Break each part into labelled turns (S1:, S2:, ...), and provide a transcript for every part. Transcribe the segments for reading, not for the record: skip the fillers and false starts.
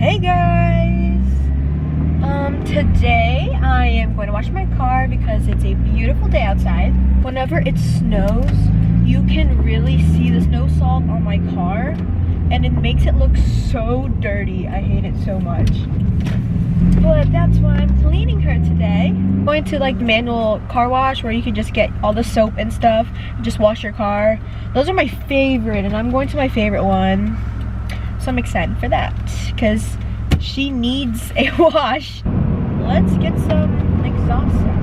S1: Hey guys! Today I am going to wash my car because it's a beautiful day outside. Whenever it snows, you can really see the snow salt on my car and it makes it look so dirty. I hate it so much. But that's why I'm cleaning her today. I'm going to like manual car wash where you can just get all the soap and stuff and just wash your car. Those are my favorite and I'm going to my favorite one. So I'm excited for that because she needs a wash. Let's get some exhaust sounds.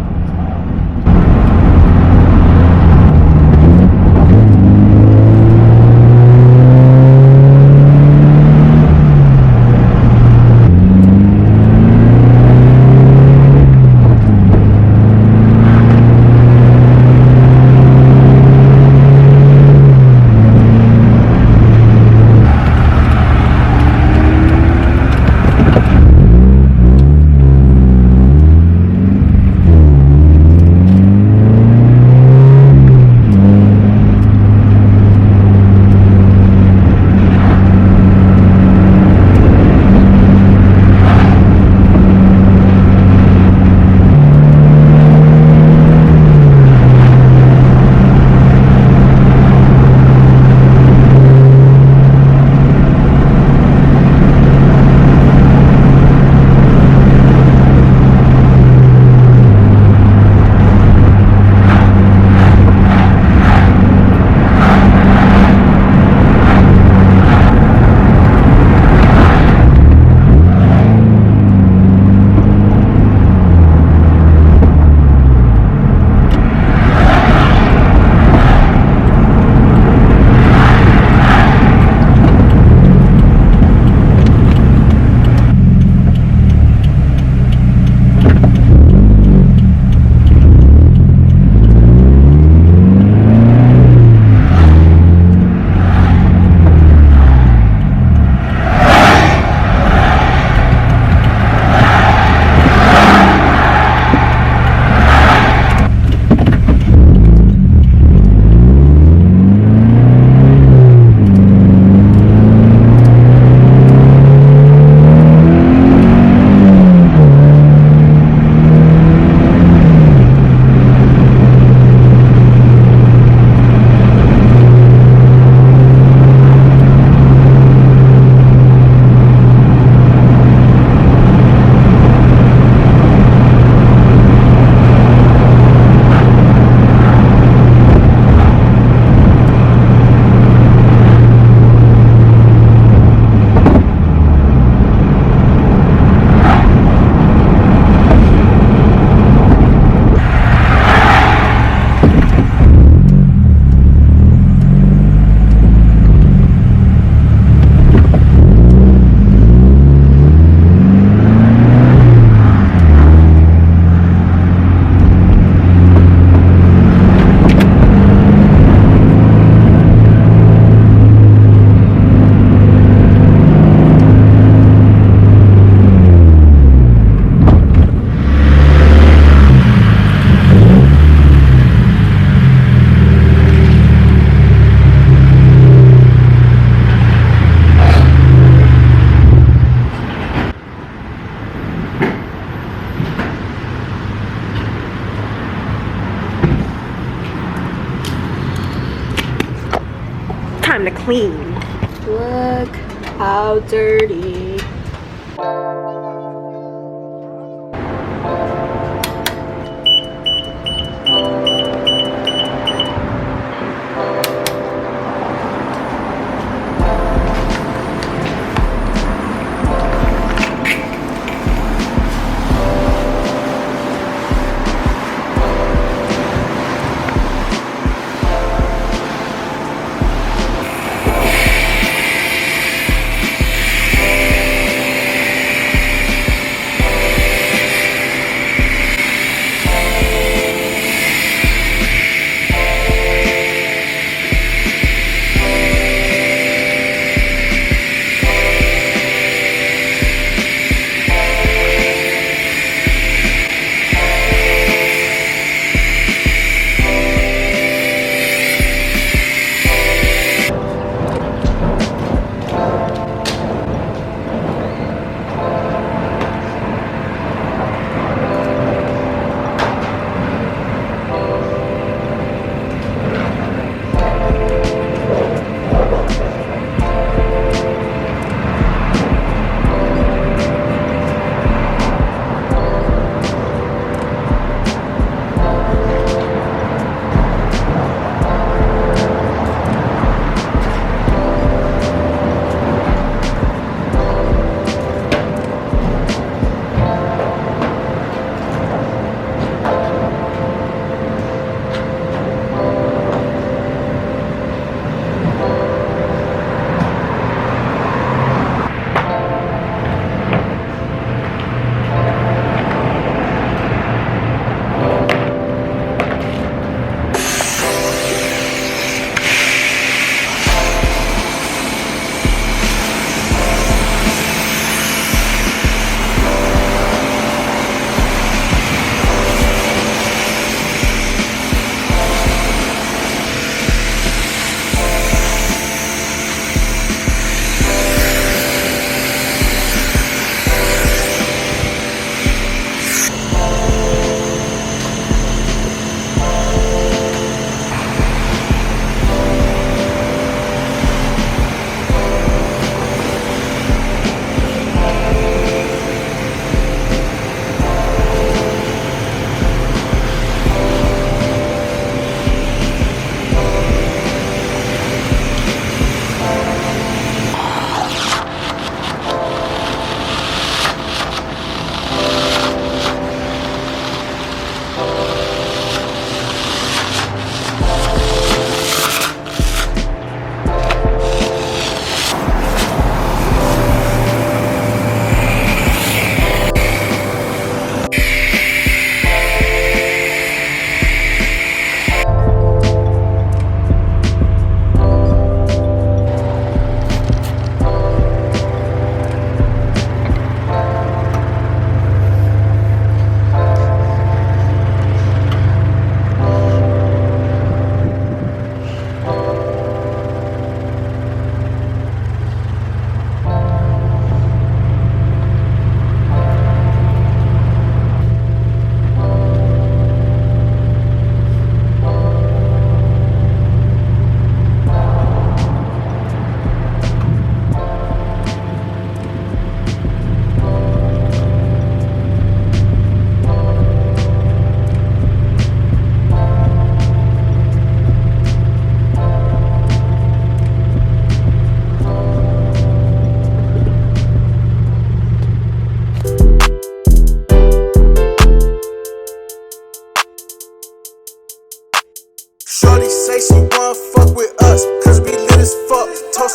S1: Time to clean. Look how dirty.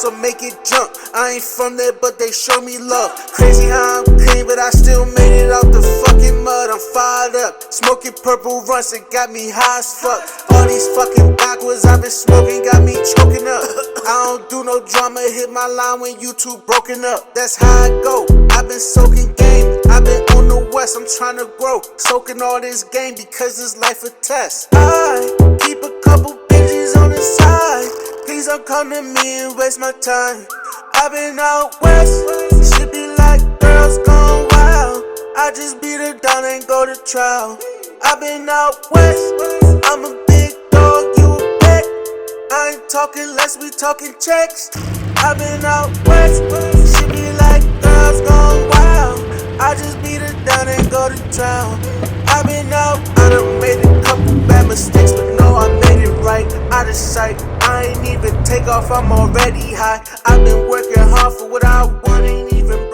S2: so make it jump. I ain't from there, but they show me love. Crazy how I'm clean, but I still made it out the fucking mud. I'm fired up, smoking purple runs, it got me high as fuck. All these fucking backwards I've been smoking got me choking up. I don't do no drama, hit my line when you two broken up. That's how I go. I've been soaking game, I've been on the west, I'm trying to grow. Soaking all this game because this life a test. I keep a couple bitches on the side. Please don't come to me and waste my time. I've been out west, shit be like girls gone wild. I just beat her down and go to trial. I've been out west, I'm a big dog, you a pet. I ain't talking less, we talking checks. I've been out west, shit be like girls gone wild. I just beat her down and go to trial. I've been out, I done made a couple bad mistakes, but no, I made it right, out of sight. I ain't even take off, I'm already high. I've been working hard for what I want, ain't even